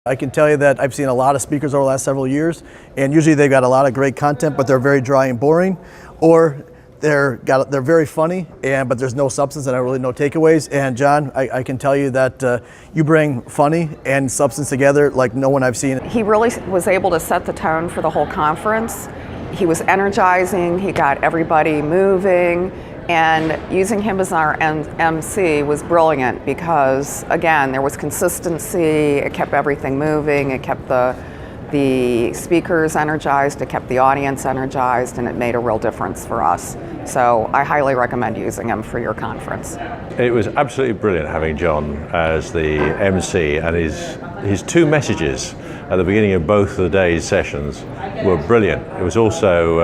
I can tell you that I've seen a lot of speakers over the last several years, and usually they've got a lot of great content, but they're very dry and boring, or they're very funny, but there's no substance and really no takeaways. And John, I can tell you that you bring funny and substance together like no one I've seen. He really was able to set the tone for the whole conference. He was energizing, he got everybody moving, and using him as our MC was brilliant because, again, there was consistency, it kept everything moving, it kept the speakers energized, it kept the audience energized, and it made a real difference for us. So I highly recommend using him for your conference. It was absolutely brilliant having John as the MC, and his two messages at the beginning of both of the day's sessions were brilliant. It was also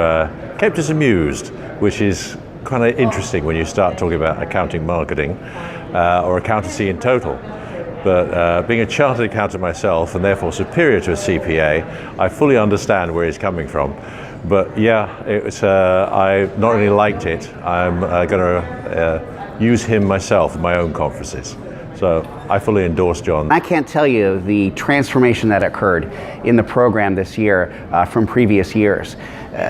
kept us amused, which is kind of interesting when you start talking about accounting marketing or accountancy in total. But being a chartered accountant myself and therefore superior to a CPA, I fully understand where he's coming from. But yeah, it was, I not only liked it, I'm going to use him myself in my own conferences. So I fully endorse John. I can't tell you the transformation that occurred in the program this year from previous years.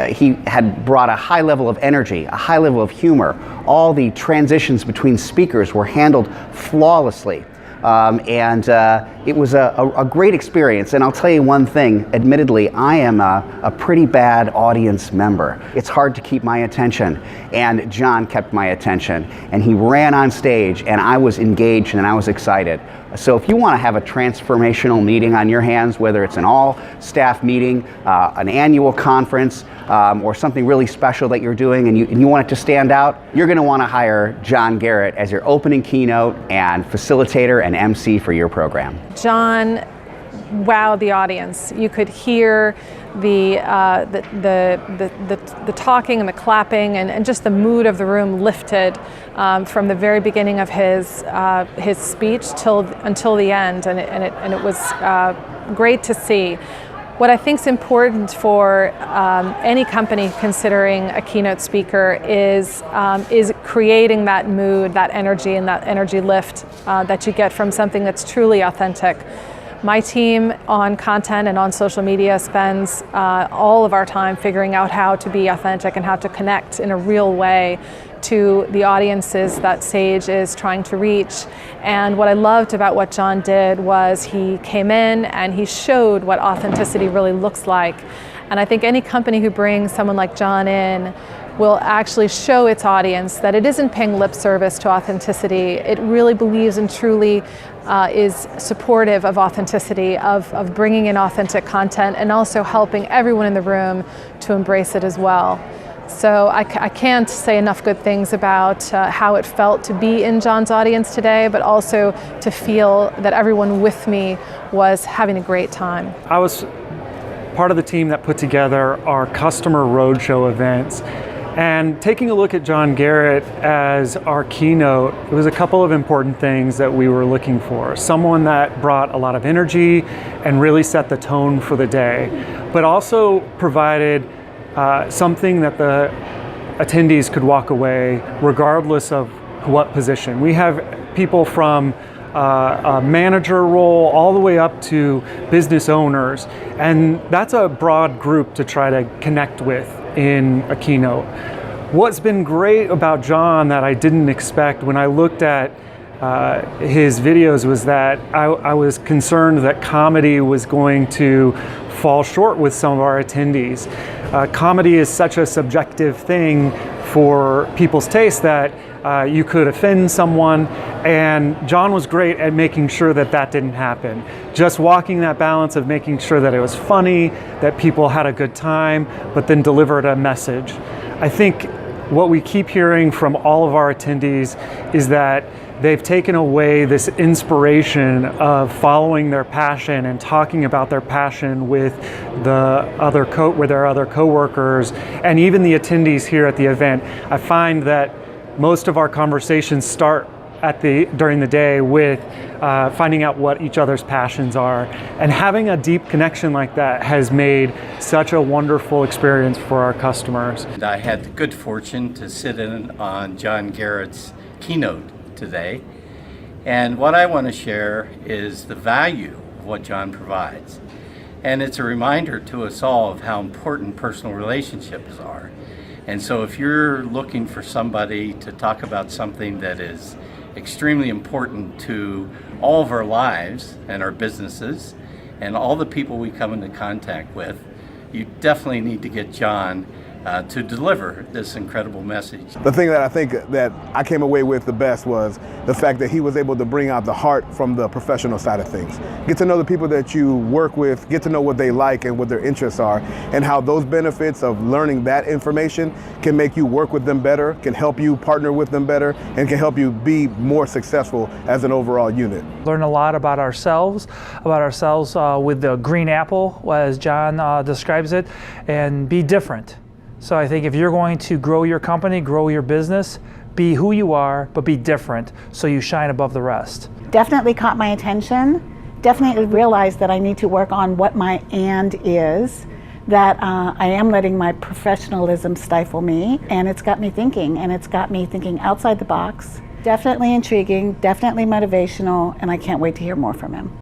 He had brought a high level of energy, a high level of humor. All the transitions between speakers were handled flawlessly. It was a great experience. And I'll tell you one thing, admittedly, I am a pretty bad audience member. It's hard to keep my attention, and John kept my attention. And he ran on stage, and I was engaged and I was excited. So if you want to have a transformational meeting on your hands, whether it's an all-staff meeting, an annual conference, or something really special that you're doing and you want it to stand out, you're going to want to hire John Garrett as your opening keynote and facilitator and MC for your program. John wowed the audience. You could hear the talking and the clapping and just the mood of the room lifted from the very beginning of his speech until the end, and it was great to see. What I think is important for any company considering a keynote speaker is creating that mood, that energy, and that energy lift that you get from something that's truly authentic. My team on content and on social media spends all of our time figuring out how to be authentic and how to connect in a real way to the audiences that Sage is trying to reach. And what I loved about what John did was he came in and he showed what authenticity really looks like. And I think any company who brings someone like John in will actually show its audience that it isn't paying lip service to authenticity. It really believes and truly is supportive of authenticity, of bringing in authentic content and also helping everyone in the room to embrace it as well. So I can't say enough good things about how it felt to be in John's audience today, but also to feel that everyone with me was having a great time. I was part of the team that put together our customer roadshow events. And taking a look at John Garrett as our keynote, it was a couple of important things that we were looking for. Someone that brought a lot of energy and really set the tone for the day, but also provided something that the attendees could walk away regardless of what position. We have people from a manager role all the way up to business owners, and that's a broad group to try to connect with in a keynote. What's been great about John that I didn't expect when I looked at his videos was that I was concerned that comedy was going to fall short with some of our attendees. Comedy is such a subjective thing for people's taste that you could offend someone, and John was great at making sure that that didn't happen. Just walking that balance of making sure that it was funny, that people had a good time, but then delivered a message. I think what we keep hearing from all of our attendees is that they've taken away this inspiration of following their passion and talking about their passion with their other coworkers and even the attendees here at the event. I find that most of our conversations start during the day with finding out what each other's passions are. And having a deep connection like that has made such a wonderful experience for our customers. I had the good fortune to sit in on John Garrett's keynote today. And what I want to share is the value of what John provides. And it's a reminder to us all of how important personal relationships are. And so if you're looking for somebody to talk about something that is extremely important to all of our lives and our businesses and all the people we come into contact with, you definitely need to get John to deliver this incredible message. The thing that I think that I came away with the best was the fact that he was able to bring out the heart from the professional side of things. Get to know the people that you work with, get to know what they like and what their interests are, and how those benefits of learning that information can make you work with them better, can help you partner with them better, and can help you be more successful as an overall unit. Learn a lot about ourselves with the green apple, as John describes it, and be different. So I think if you're going to grow your company, grow your business, be who you are, but be different so you shine above the rest. Definitely caught my attention. Definitely realized that I need to work on what my and is, that I am letting my professionalism stifle me, and it's got me thinking, outside the box. Definitely intriguing, definitely motivational, and I can't wait to hear more from him.